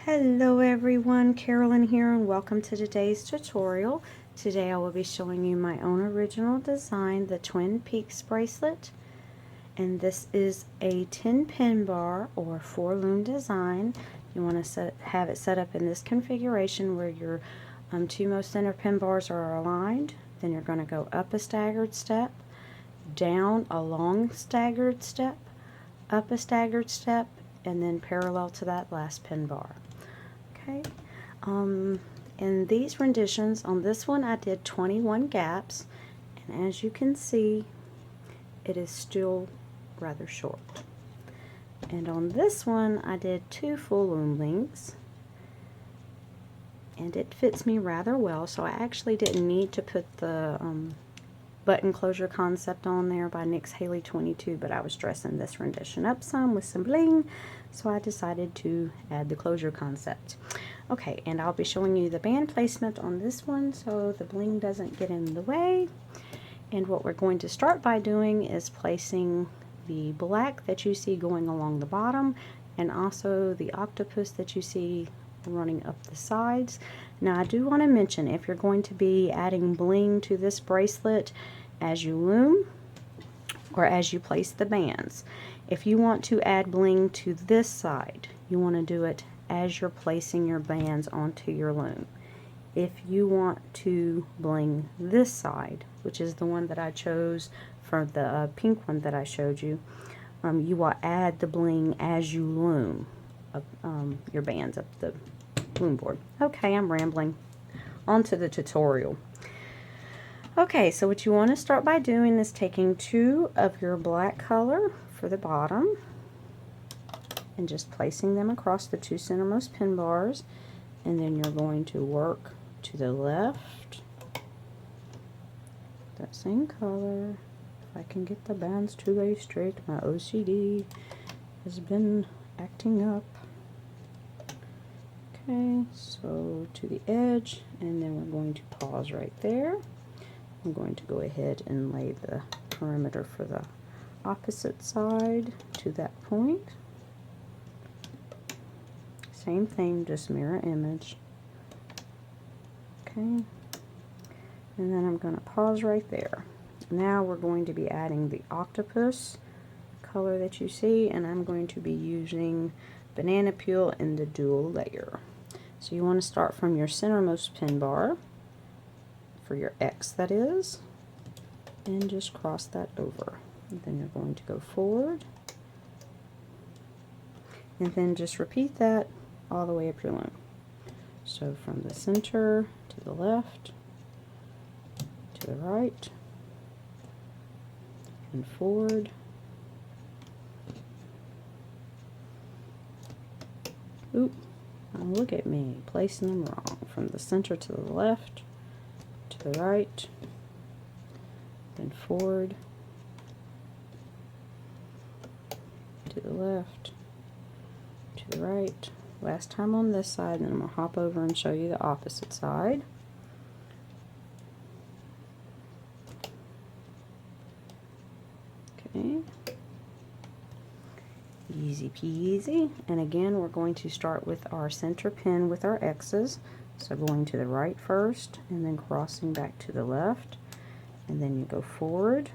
Hello everyone, Carolyn here and welcome to today's tutorial. Today I will be showing you my own original design, the Twin Peaks bracelet. And this is a 10 pin bar or 4 loom design. You want to have it set up in this configuration where your two most center pin bars are aligned. Then you're going to go up a staggered step, down a long staggered step, up a staggered step, and then parallel to that last pin bar. Okay, in these renditions, on this one I did 21 gaps, and as you can see, it is still rather short. And on this one I did 2 full loom lengths, and it fits me rather well, so I actually didn't need to put the button closure concept on there by Nyx Haley 22, but I was dressing this rendition up some with some bling, so I decided to add the closure concept. Okay, and I'll be showing you the band placement on this one so the bling doesn't get in the way. And what we're going to start by doing is placing the black that you see going along the bottom, and also the octopus that you see running up the sides. Now I do want to mention, if you're going to be adding bling to this bracelet as you loom or as you place the bands, if you want to add bling to this side, you want to do it as you're placing your bands onto your loom. If you want to bling this side, which is the one that I chose for the pink one that I showed you, you will add the bling as you loom your bands up the loom board. Okay, I'm rambling. On to the tutorial. Okay, so what you want to start by doing is taking 2 of your black color for the bottom and just placing them across the 2 centermost pin bars, and then you're going to work to the left, that same color. If I can get the bands to lay straight, my OCD has been acting up. Okay, so to the edge, and then we're going to pause right there. I'm going to go ahead and lay the perimeter for the opposite side to that point. Same thing, just mirror image. Okay, and then I'm going to pause right there. Now we're going to be adding the octopus color that you see, and I'm going to be using banana peel in the dual layer. So you want to start from your centermost pin bar, for your X that is, and just cross that over. And then you're going to go forward, and then just repeat that all the way up your loom. So from the center to the left, to the right, and forward. Oop. Oh, look at me, placing them wrong. From the center to the left, to the right, then forward, to the left, to the right. Last time on this side, and then I'm going to hop over and show you the opposite side. Okay. Easy peasy. And again, we're going to start with our center pin with our X's. So going to the right first, and then crossing back to the left, and then you go forward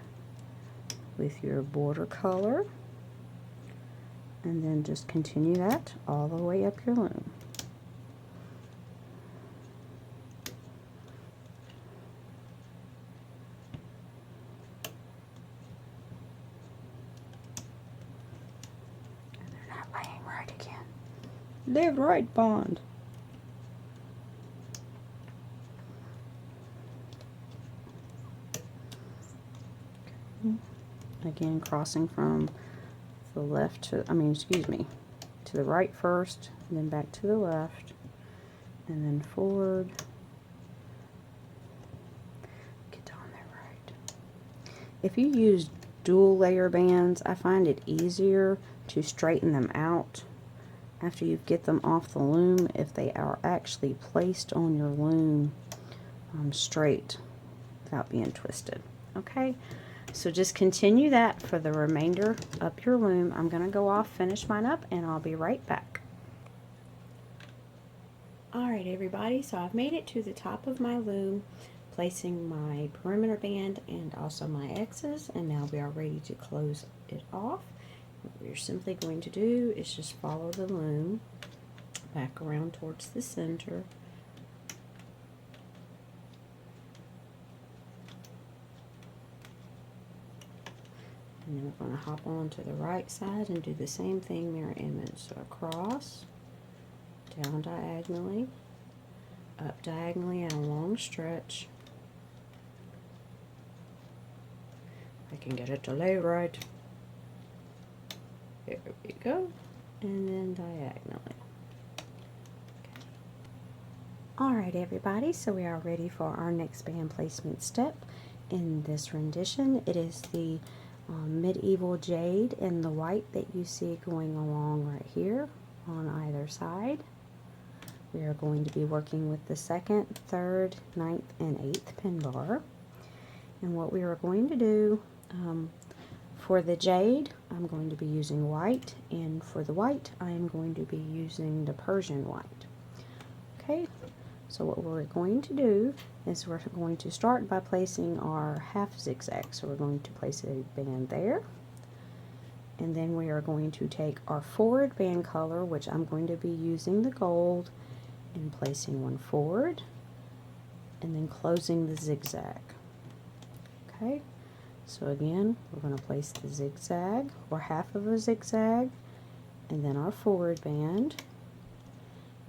with your border color, and then just continue that all the way up your loom. And they're not laying right again. Live right, Bond. Again, crossing from the left to, to the right first, and then back to the left, and then forward. Get down there right. If you use dual layer bands, I find it easier to straighten them out after you get them off the loom if they are actually placed on your loom straight without being twisted. Okay, so just continue that for the remainder up your loom. I'm going to go off, finish mine up, and I'll be right back. Alright everybody, so I've made it to the top of my loom, placing my perimeter band and also my X's, and now we are ready to close it off. What we're simply going to do is just follow the loom back around towards the center. And then we're going to hop on to the right side and do the same thing, mirror image. So across, down diagonally, up diagonally and a long stretch. I can get it to lay right. There we go. And then diagonally. Okay. Alright everybody, so we are ready for our next band placement step in this rendition. It is the medieval jade in the white that you see going along right here on either side. We are going to be working with the 2nd, 3rd, 9th, and 8th pin bar. And what we are going to do for the jade, I'm going to be using white, and for the white, I am going to be using the Persian white. Okay, so what we're going to do is we're going to start by placing our half zigzag. So we're going to place a band there. And then we are going to take our forward band color, which I'm going to be using the gold, and placing one forward, and then closing the zigzag. Okay, so again, we're going to place the zigzag, or half of a zigzag, and then our forward band,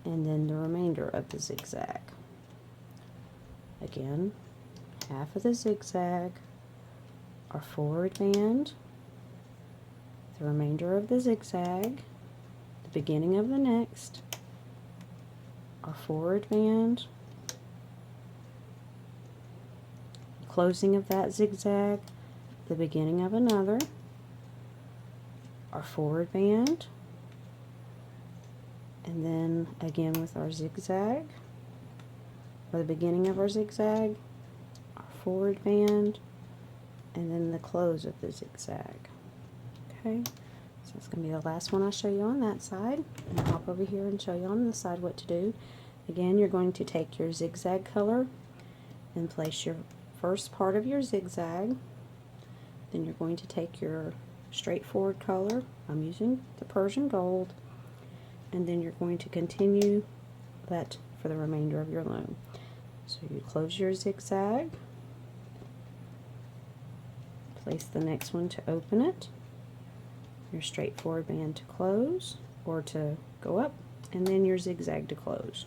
and then the remainder of the zigzag. Again, half of the zigzag, our forward band, the remainder of the zigzag, the beginning of the next, our forward band, closing of that zigzag, the beginning of another, our forward band, and then again with our zigzag, or the beginning of our zigzag, our forward band, and then the close of the zigzag. Okay, so that's going to be the last one I'll show you on that side. And I'll hop over here and show you on this side what to do. Again, you're going to take your zigzag color and place your first part of your zigzag. Then you're going to take your straightforward color. I'm using the Persian gold. And then you're going to continue that for the remainder of your loom. So you close your zigzag, place the next one to open it, your straightforward band to close or to go up, and then your zigzag to close.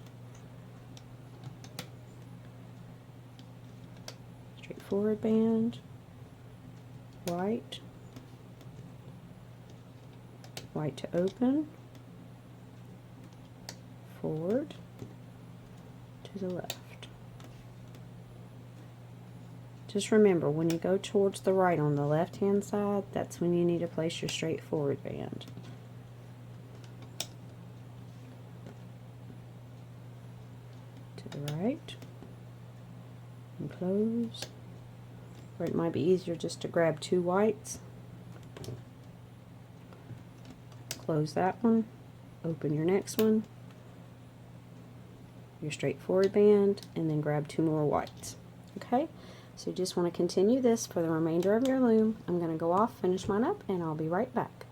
Straightforward band, white, white to open, forward, to the left. Just remember, when you go towards the right on the left hand side, that's when you need to place your straightforward band. To the right, and close. Or it might be easier just to grab two whites. Close that one, open your next one, your straightforward band, and then grab two more whites. Okay? So you just want to continue this for the remainder of your loom. I'm going to go off, finish mine up, and I'll be right back.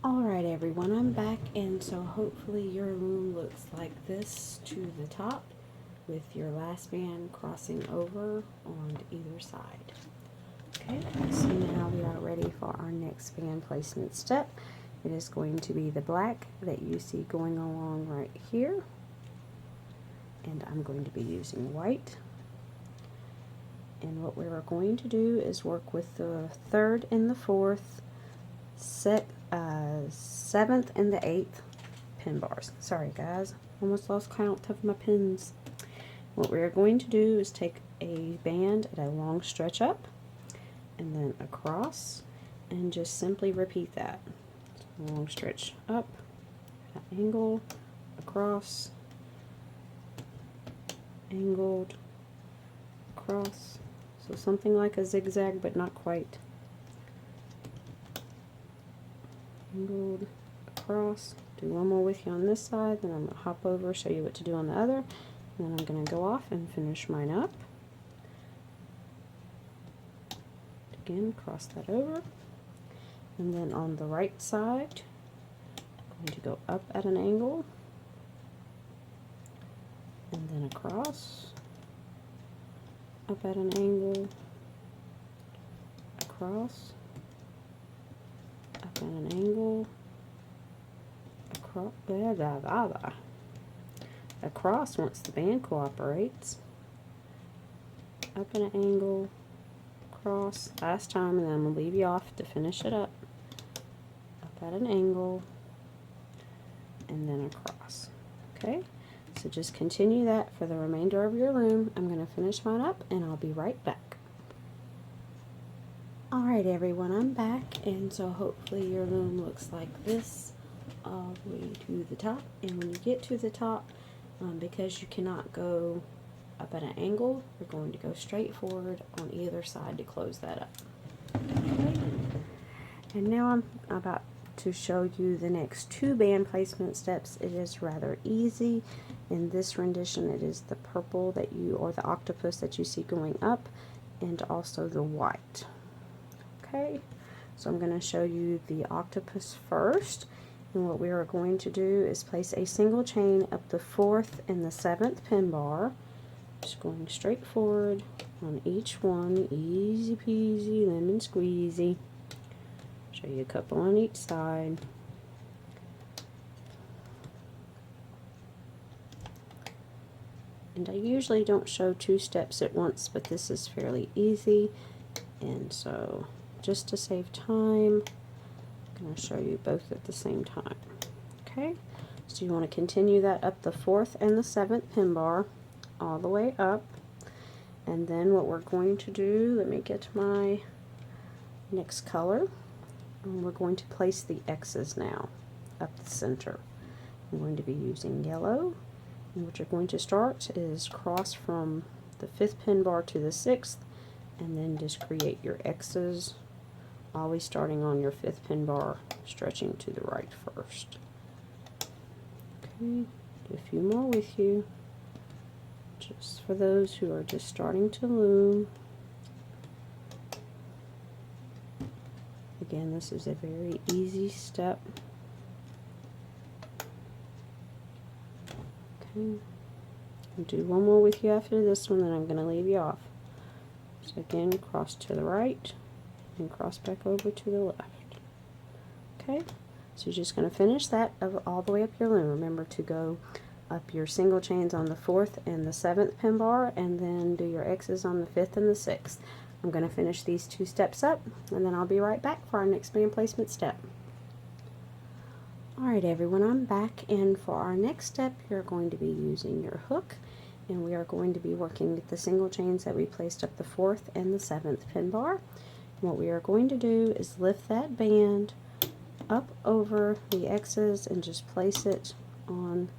Alright everyone, I'm back, and so hopefully your loom looks like this to the top with your last band crossing over on either side. Okay, so now we are ready for our next band placement step. It is going to be the black that you see going along right here. And I'm going to be using white. And what we are going to do is work with the 3rd and the 4th, 7th and the 8th pin bars. Sorry guys, almost lost count of my pins. What we are going to do is take a band at a long stretch up and then across, and just simply repeat that. Long stretch up, at an angle, across, angled, across. So something like a zigzag, but not quite. Angled, across, do one more with you on this side, then I'm going to hop over, show you what to do on the other, and then I'm going to go off and finish mine up. Again, cross that over, and then on the right side, I'm going to go up at an angle, and then across, up at an angle, across, up at an angle, across once the band cooperates, up at an angle, across, last time, and then I'm going to leave you off to finish it up, at an angle, and then across. Okay, so just continue that for the remainder of your loom. I'm going to finish mine up and I'll be right back. Alright everyone, I'm back, and so hopefully your loom looks like this all the way to the top. And when you get to the top, because you cannot go up at an angle, you're going to go straight forward on either side to close that up. Okay. And now I'm about to show you the next two band placement steps. It is rather easy. In this rendition, it is the purple that you, or the octopus that you see going up, and also the white. Okay, so I'm going to show you the octopus first, and what we are going to do is place a single chain up the 4th and the 7th pin bar, just going straight forward on each one, easy peasy, lemon squeezy. Show you a couple on each side. And I usually don't show 2 steps at once, but this is fairly easy, and so just to save time, I'm going to show you both at the same time. Okay, so you want to continue that up the 4th and the 7th pin bar all the way up, and then what we're going to do, let me get my next color, and we're going to place the X's now up the center. I'm going to be using yellow, and what you're going to start is cross from the 5th pin bar to the 6th, and then just create your X's, always starting on your 5th pin bar, stretching to the right first. Okay, do a few more with you, just for those who are just starting to loom. Again, this is a very easy step. Okay, I'll do one more with you after this one, then I'm going to leave you off. So again, cross to the right, and cross back over to the left. Okay, so you're just going to finish that all the way up your loom. Remember to go up your single chains on the 4th and the 7th pin bar, and then do your X's on the 5th and the 6th. I'm going to finish these 2 steps up, and then I'll be right back for our next band placement step. Alright everyone, I'm back, and for our next step you're going to be using your hook, and we are going to be working with the single chains that we placed up the 4th and the 7th pin bar. And what we are going to do is lift that band up over the X's and just place it on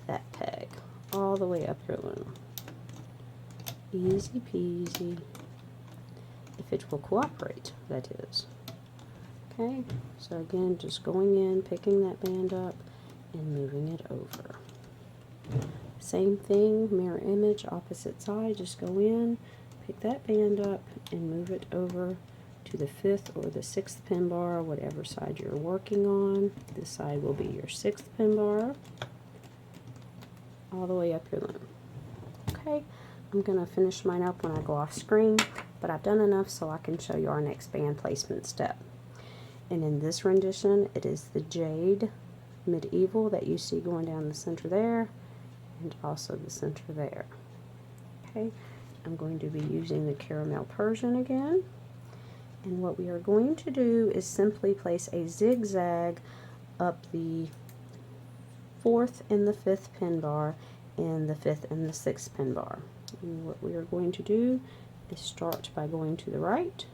that peg all the way up your loom. Easy peasy, if it will cooperate, that is. Okay, so again, just going in, picking that band up, and moving it over. Same thing, mirror image, opposite side, just go in, pick that band up, and move it over to the 5th or the 6th pin bar, whatever side you're working on. This side will be your 6th pin bar, all the way up your loom. Okay, I'm going to finish mine up when I go off screen, but I've done enough so I can show you our next band placement step. And in this rendition, it is the Jade Medieval that you see going down the center there, and also the center there. Okay, I'm going to be using the Caramel Persian again, and what we are going to do is simply place a zigzag up the 4th and the 5th pin bar, and the 5th and the 6th pin bar. And what we are going to do is start by going to the right,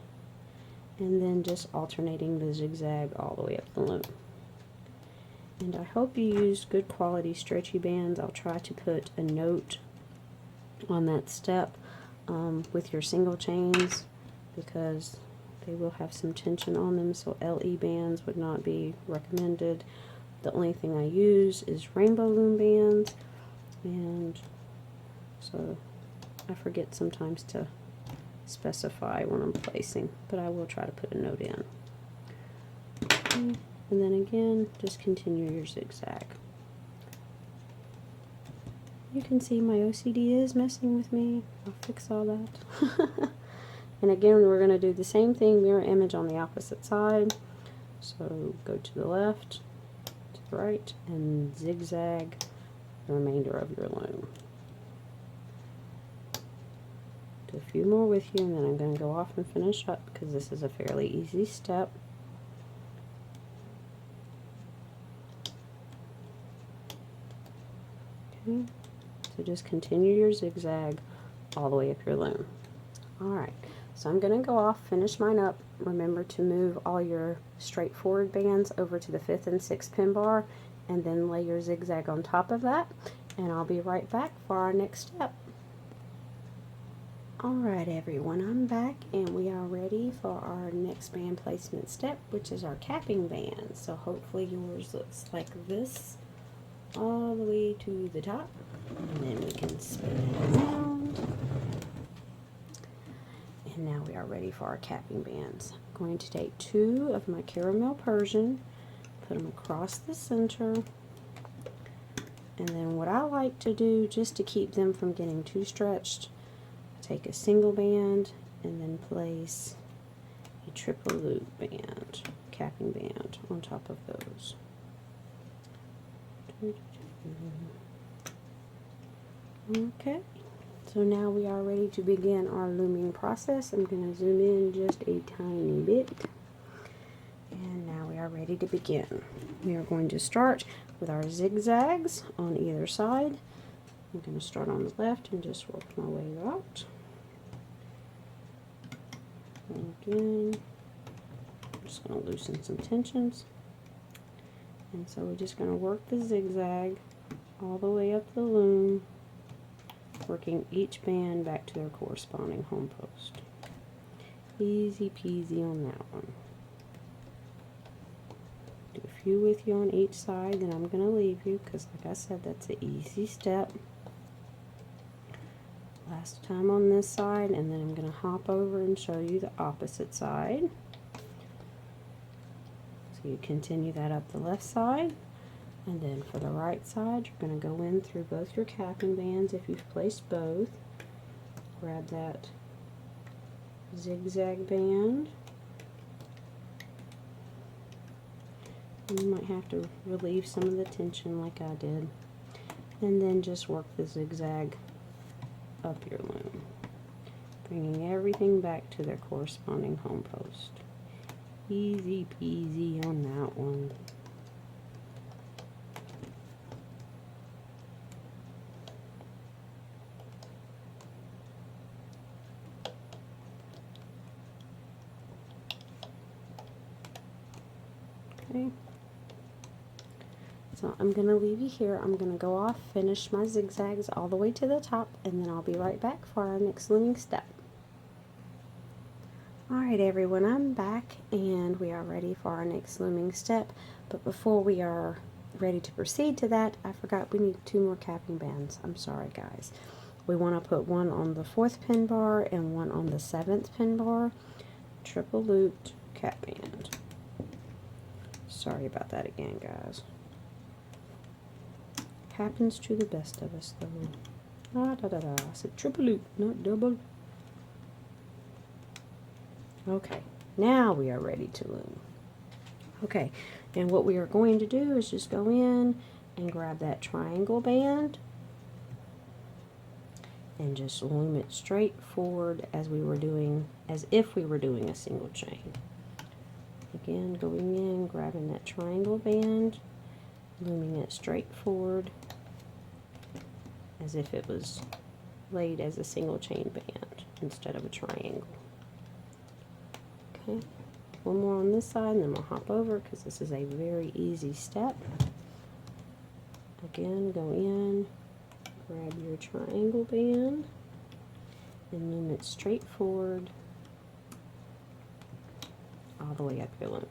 and then just alternating the zigzag all the way up the loom. And I hope you use good quality stretchy bands. I'll try to put a note on that step with your single chains, because they will have some tension on them, so LE bands would not be recommended. The only thing I use is rainbow loom bands, and so I forget sometimes to specify when I'm placing, but I will try to put a note in. Okay. And then again, just continue your zigzag. You can see my OCD is messing with me. I'll fix all that. And again, we're going to do the same thing, mirror image on the opposite side. So go to the left, to the right, and zigzag the remainder of your loom. Do a few more with you, and then I'm going to go off and finish up because this is a fairly easy step. Okay, so just continue your zigzag all the way up your loom. Alright, so I'm going to go off, finish mine up. Remember to move all your straightforward bands over to the 5th and 6th pin bar, and then lay your zigzag on top of that, and I'll be right back for our next step. Alright everyone, I'm back and we are ready for our next band placement step, which is our capping band. So hopefully yours looks like this all the way to the top, and then we can spin it around. And now we are ready for our capping bands. I'm going to take 2 of my caramel Persian, put them across the center, and then what I like to do, just to keep them from getting too stretched, take a single band and then place a triple loop band, capping band on top of those. Okay, so now we are ready to begin our looming process. I'm going to zoom in just a tiny bit, and now we are ready to begin. We are going to start with our zigzags on either side. I'm going to start on the left and just work my way out. And again, I'm just going to loosen some tensions. And so we're just going to work the zigzag all the way up the loom, working each band back to their corresponding home post. Easy peasy on that one. Do a few with you on each side, then I'm going to leave you because, like I said, that's an easy step. Last time on this side, and then I'm going to hop over and show you the opposite side. So you continue that up the left side, and then for the right side you're going to go in through both your capping bands if you've placed both. Grab that zigzag band. And you might have to relieve some of the tension like I did, and then just work the zigzag up your loom, bringing everything back to their corresponding home post. Easy peasy on that one. Okay. So I'm going to leave you here. I'm going to go off, finish my zigzags all the way to the top, and then I'll be right back for our next looming step. Alright everyone, I'm back and we are ready for our next looming step. But before we are ready to proceed to that, I forgot we need 2 more capping bands. I'm sorry guys. We want to put one on the 4th pin bar and one on the 7th pin bar. Triple looped cap band. Sorry about that again guys. Happens to the best of us though. I said triple loop, not double. Okay, now we are ready to loom. Okay, and what we are going to do is just go in and grab that triangle band and just loom it straight forward as if we were doing a single chain. Again, going in, grabbing that triangle band, looming it straight forward as if it was laid as a single chain band instead of a triangle. Okay, one more on this side and then we'll hop over because this is a very easy step. Again, go in, grab your triangle band and loom it straight forward all the way up your loom.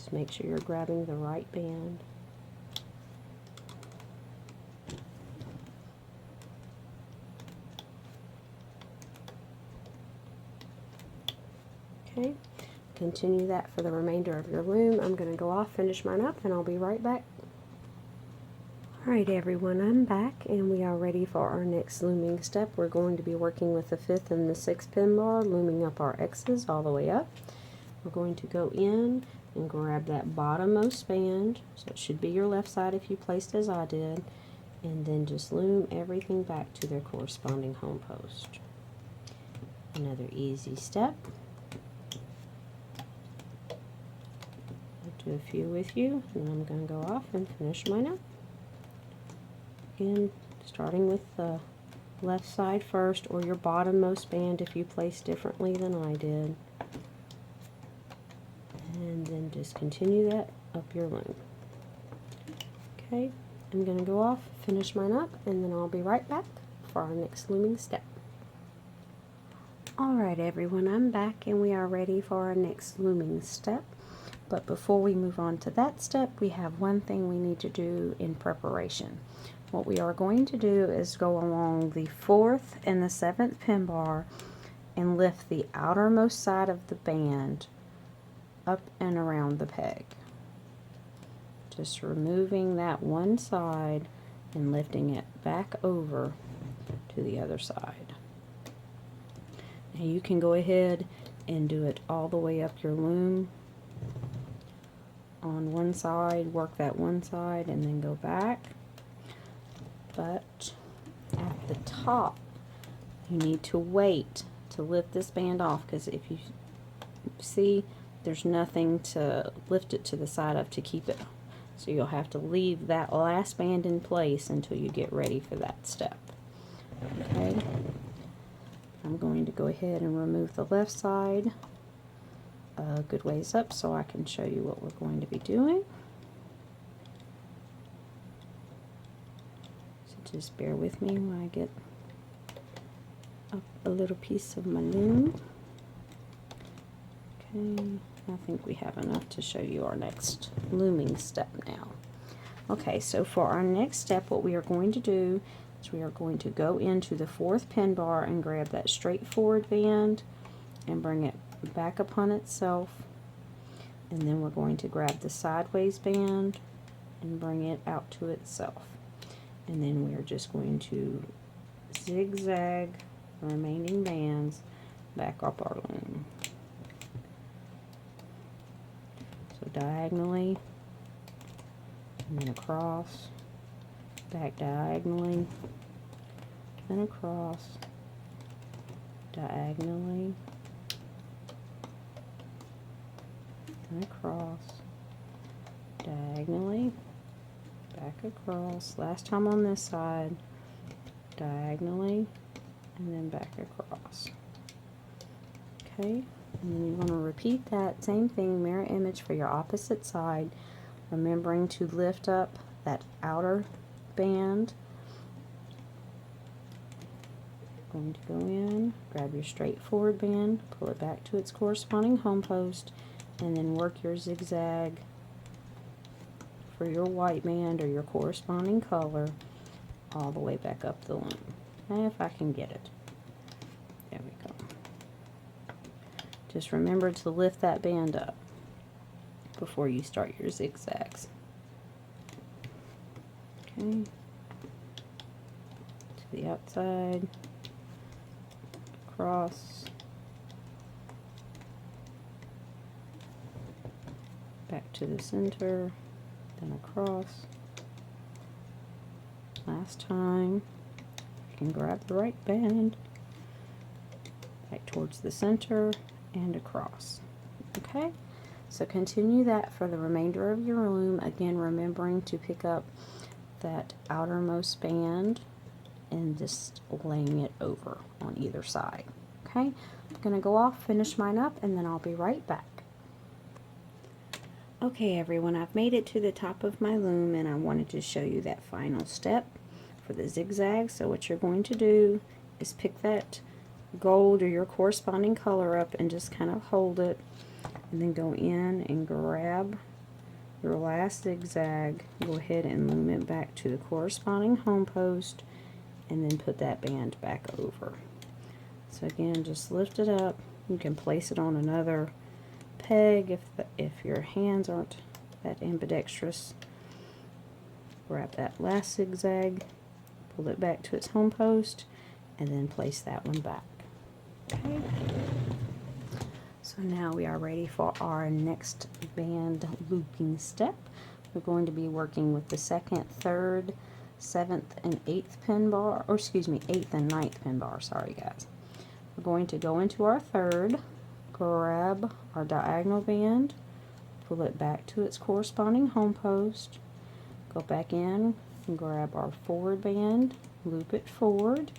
Just make sure you're grabbing the right band. Okay, continue that for the remainder of your loom. I'm going to go off, finish mine up, and I'll be right back. Alright everyone, I'm back and we are ready for our next looming step. We're going to be working with the 5th and the 6th pin bar, looming up our X's all the way up. We're going to go in and grab that bottommost band, so it should be your left side if you placed as I did, and then just loom everything back to their corresponding home post. Another easy step. I'll do a few with you, and I'm going to go off and finish mine up. Again, starting with the left side first, or your bottommost band if you place differently than I did. And then just continue that up your loom. Okay, I'm going to go off, finish mine up, and then I'll be right back for our next looming step. Alright everyone, I'm back and we are ready for our next looming step. But before we move on to that step, we have one thing we need to do in preparation. What we are going to do is go along the 4th and the 7th pin bar and lift the outermost side of the band up and around the peg. Just removing that one side and lifting it back over to the other side. Now you can go ahead and do it all the way up your loom on one side, work that one side and then go back. But at the top you need to wait to lift this band off, because if you see, there's nothing to lift it to the side of to keep it, so you'll have to leave that last band in place until you get ready for that step. Okay, I'm going to go ahead and remove the left side a good ways up so I can show you what we're going to be doing. Just bear with me when I get up a little piece of my loom. Okay, I think we have enough to show you our next looming step now. Okay, so for our next step, what we are going to do is we are going to go into the 4th pin bar and grab that straight forward band and bring it back upon itself, and then we're going to grab the sideways band and bring it out to itself. And then we're just going to zigzag the remaining bands back up our loom. So diagonally, and then across, back diagonally, then across, diagonally, then across, diagonally, back across, last time on this side, diagonally, and then back across. Okay, and then you want to repeat that same thing, mirror image for your opposite side, remembering to lift up that outer band. Going to go in, grab your straight forward band, pull it back to its corresponding home post, and then work your zigzag for your white band or your corresponding color all the way back up the loom. And if I can get it. There we go. Just remember to lift that band up before you start your zigzags. Okay. To the outside, across, back to the center, then across. Last time, you can grab the right band, back towards the center and across. Okay, so continue that for the remainder of your loom, again remembering to pick up that outermost band and just laying it over on either side. Okay, I'm going to go off, finish mine up, and then I'll be right back. Okay everyone, I've made it to the top of my loom and I wanted to show you that final step for the zigzag. So what you're going to do is pick that gold or your corresponding color up and just kind of hold it, and then go in and grab your last zigzag, go ahead and loom it back to the corresponding home post, and then put that band back over. So again, just lift it up. You can place it on another peg if your hands aren't that ambidextrous. Grab that last zigzag, pull it back to its home post, and then place that one back. Okay. So now we are ready for our next band looping step. We're going to be working with the 2nd, 3rd, 7th, and 8th pin bar, or excuse me, 8th and 9th pin bar, sorry guys. We're going to go into our 3rd, grab our diagonal band, pull it back to its corresponding home post, go back in and grab our forward band, loop it forward,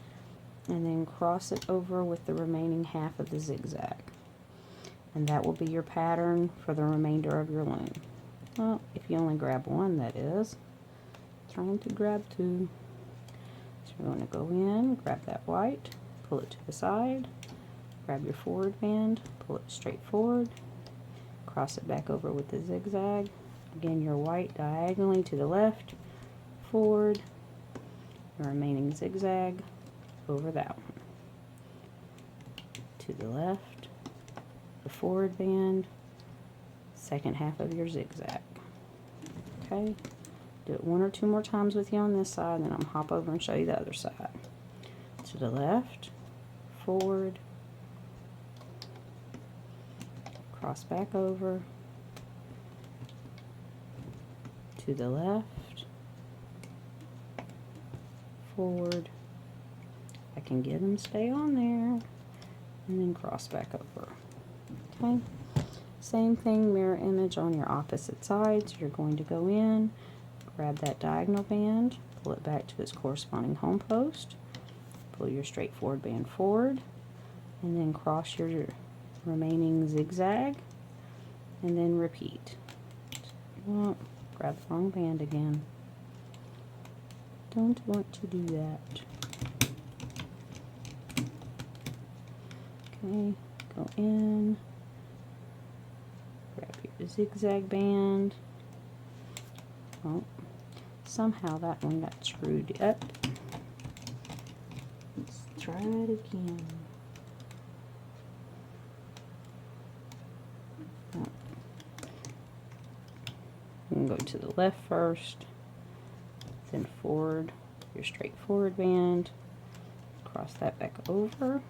and then cross it over with the remaining half of the zigzag. And that will be your pattern for the remainder of your loom. Well, if you only grab one, that is. Trying to grab two. So you're going to go in, grab that white, pull it to the side, grab your forward band, pull it straight forward, cross it back over with the zigzag. Again, your white diagonally to the left, forward, your remaining zigzag over that one. To the left, the forward band, second half of your zigzag. Okay, do it 1 or 2 more times with you on this side, then I'll hop over and show you the other side. To the left, forward, cross back over, to the left, forward. I can get them stay on there, and then cross back over. Okay, same thing, mirror image on your opposite sides. You're going to go in, grab that diagonal band, pull it back to its corresponding home post, pull your straight forward band forward, and then cross your remaining zigzag, and then repeat. Oh, grab the wrong band again. Don't want to do that. Okay, go in, grab your zigzag band. Oh, somehow that one got screwed up. Let's try it again. Oh. You can go to the left first, then forward, your straight forward band, cross that back over.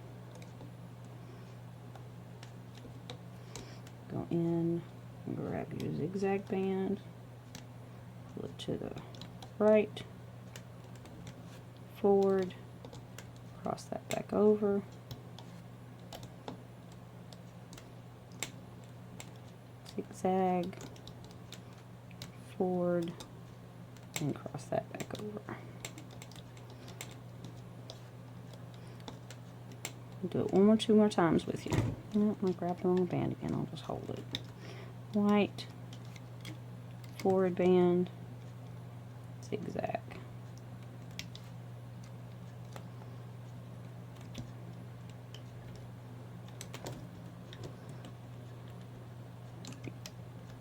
Go in and grab your zigzag band, pull it to the right, forward, cross that back over, zigzag, forward, and cross that back over. Do it 1 or 2 more times with you. Oh, I'm going to grab the wrong band again. I'll just hold it. White, forward band, zigzag.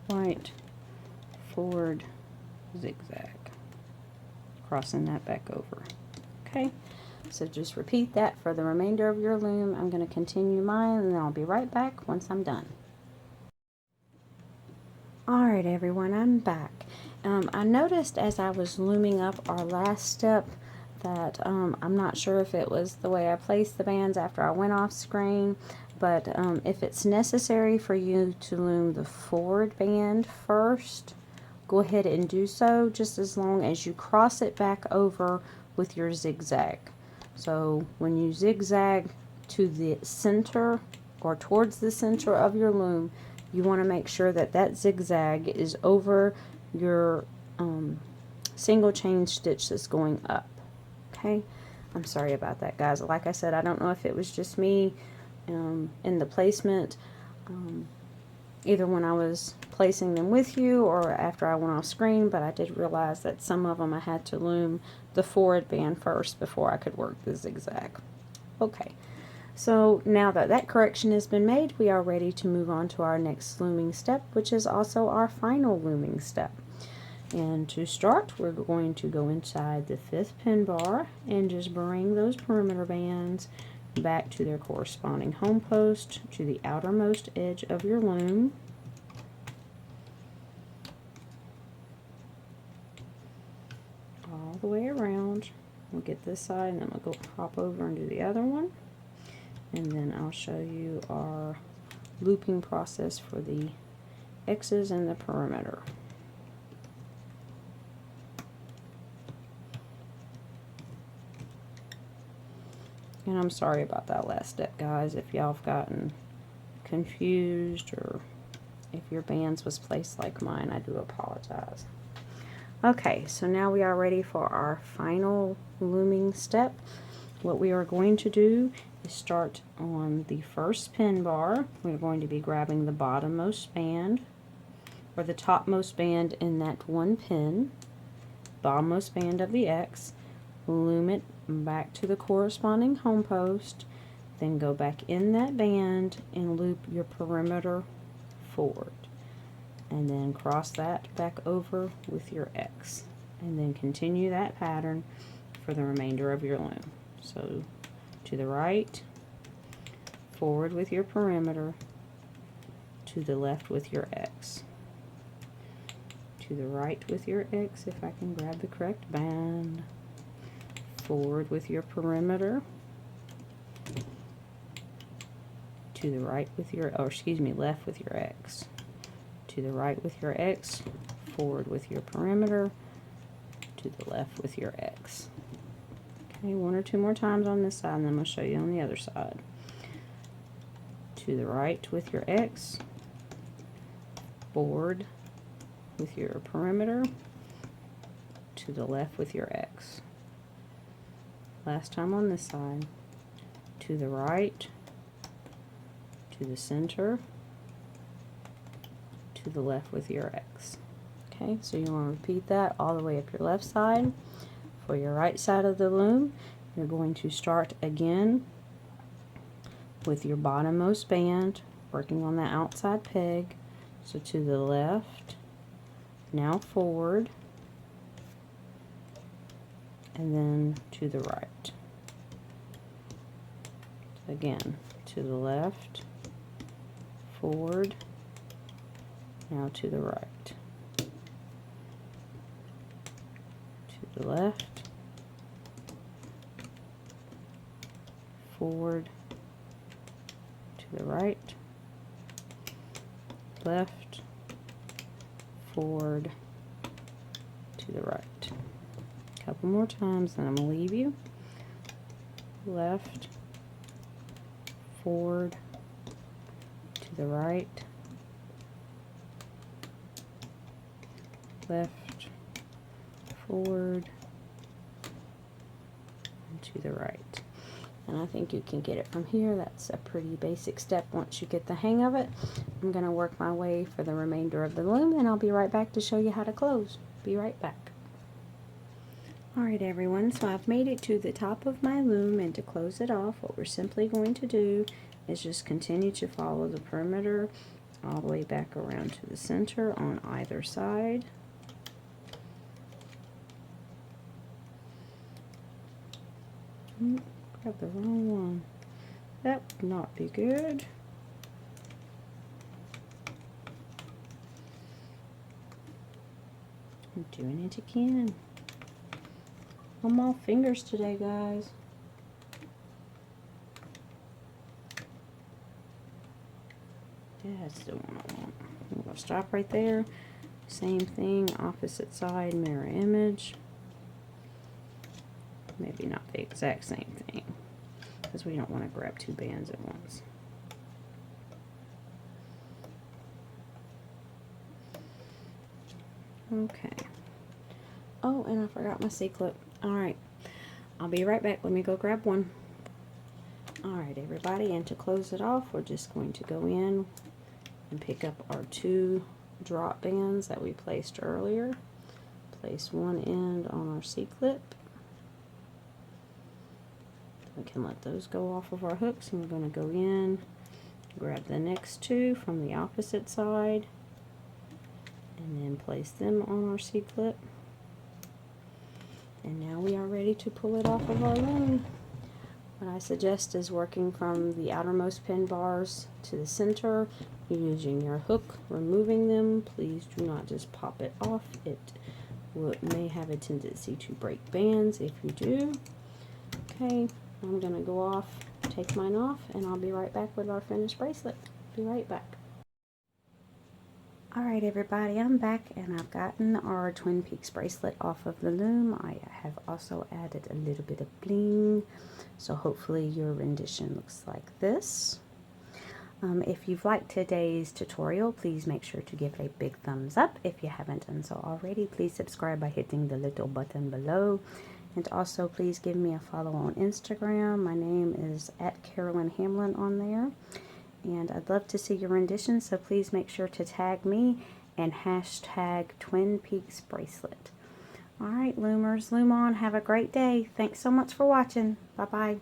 White, forward, zigzag. Crossing that back over. Okay. So just repeat that for the remainder of your loom. I'm going to continue mine, and then I'll be right back once I'm done. Alright everyone, I'm back. I noticed as I was looming up our last step that I'm not sure if it was the way I placed the bands after I went off screen, but if it's necessary for you to loom the forward band first, go ahead and do so, just as long as you cross it back over with your zigzag. So when you zigzag to the center or towards the center of your loom, you want to make sure that that zigzag is over your single chain stitch that's going up. Okay, I'm sorry about that, guys. Like I said, I don't know if it was just me in the placement, either when I was placing them with you or after I went off screen, but I did realize that some of them I had to loom the forward band first before I could work the zigzag. Okay, So now that that correction has been made, we are ready to move on to our next looming step, which is also our final looming step. And to start, we're going to go inside the 5th pin bar and just bring those perimeter bands back to their corresponding home post to the outermost edge of your loom. All the way around. We'll get this side and then we'll go hop over and do the other one. And then I'll show you our looping process for the X's and the perimeter. And I'm sorry about that last step, guys, if y'all have gotten confused or if your bands was placed like mine, I do apologize. Okay, so now we are ready for our final looming step. What we are going to do is start on the 1st pin bar. We're going to be grabbing the bottommost band or the topmost band in that one pin, bottommost band of the X, loom it back to the corresponding home post, then go back in that band and loop your perimeter forward, and then cross that back over with your X, and then continue that pattern for the remainder of your loom. So to the right, forward with your perimeter, to the left with your X, to the right with your X, if I can grab the correct band, forward with your perimeter, to the right with your, or excuse me, left with your X, to the right with your X, forward with your perimeter, to the left with your X. Okay, 1 or 2 more times on this side, and then I'm going to show you on the other side. To the right with your X, forward with your perimeter, to the left with your X. Last time on this side. To the right, to the center, to the left with your X. Okay, so you want to repeat that all the way up your left side. For your right side of the loom, you're going to start again with your bottommost band, working on the outside peg. So to the left, now forward, and then to the right. Again, to the left, forward, now to the right, to the left, forward, to the right, left, forward, to the right. A couple more times, then I'm going to leave you. Left, forward, to the right, left, forward, and to the right. And I think you can get it from here. That's a pretty basic step once you get the hang of it. I'm going to work my way for the remainder of the loom, and I'll be right back to show you how to close. Be right back. Alright everyone, so I've made it to the top of my loom, and to close it off, what we're simply going to do is just continue to follow the perimeter all the way back around to the center on either side. Grab the wrong one. That would not be good. I'm doing it again. I'm all fingers today, guys. Yeah, that's the one I want. I'm going to stop right there. Same thing, opposite side, mirror image. Maybe not the exact same thing, because we don't want to grab 2 bands at once. Okay. Oh, and I forgot my C-clip. Alright. I'll be right back. Let me go grab one. Alright, everybody, and to close it off, we're just going to go in and pick up our 2 drop bands that we placed earlier. Place one end on our C-clip, We can let those go off of our hooks, and we're going to go in, grab the next two from the opposite side, and then place them on our C-clip. And now we are ready to pull it off of our loom. What I suggest is working from the outermost pin bars to the center, using your hook, removing them. Please do not just pop it off. It may have a tendency to break bands if you do. Okay, I'm going to go off, take mine off, and I'll be right back with our finished bracelet. Be right back. Alright everybody, I'm back and I've gotten our Twin Peaks bracelet off of the loom. I have also added a little bit of bling, so hopefully your rendition looks like this. If you've liked today's tutorial, please make sure to give it a big thumbs up. If you haven't done so already, please subscribe by hitting the little button below. And also please give me a follow on Instagram. My name is @CarolynHamlin on there. And I'd love to see your rendition, so please make sure to tag me and hashtag Twin Peaks Bracelet. Alright, Loomers, loom on. Have a great day. Thanks so much for watching. Bye-bye.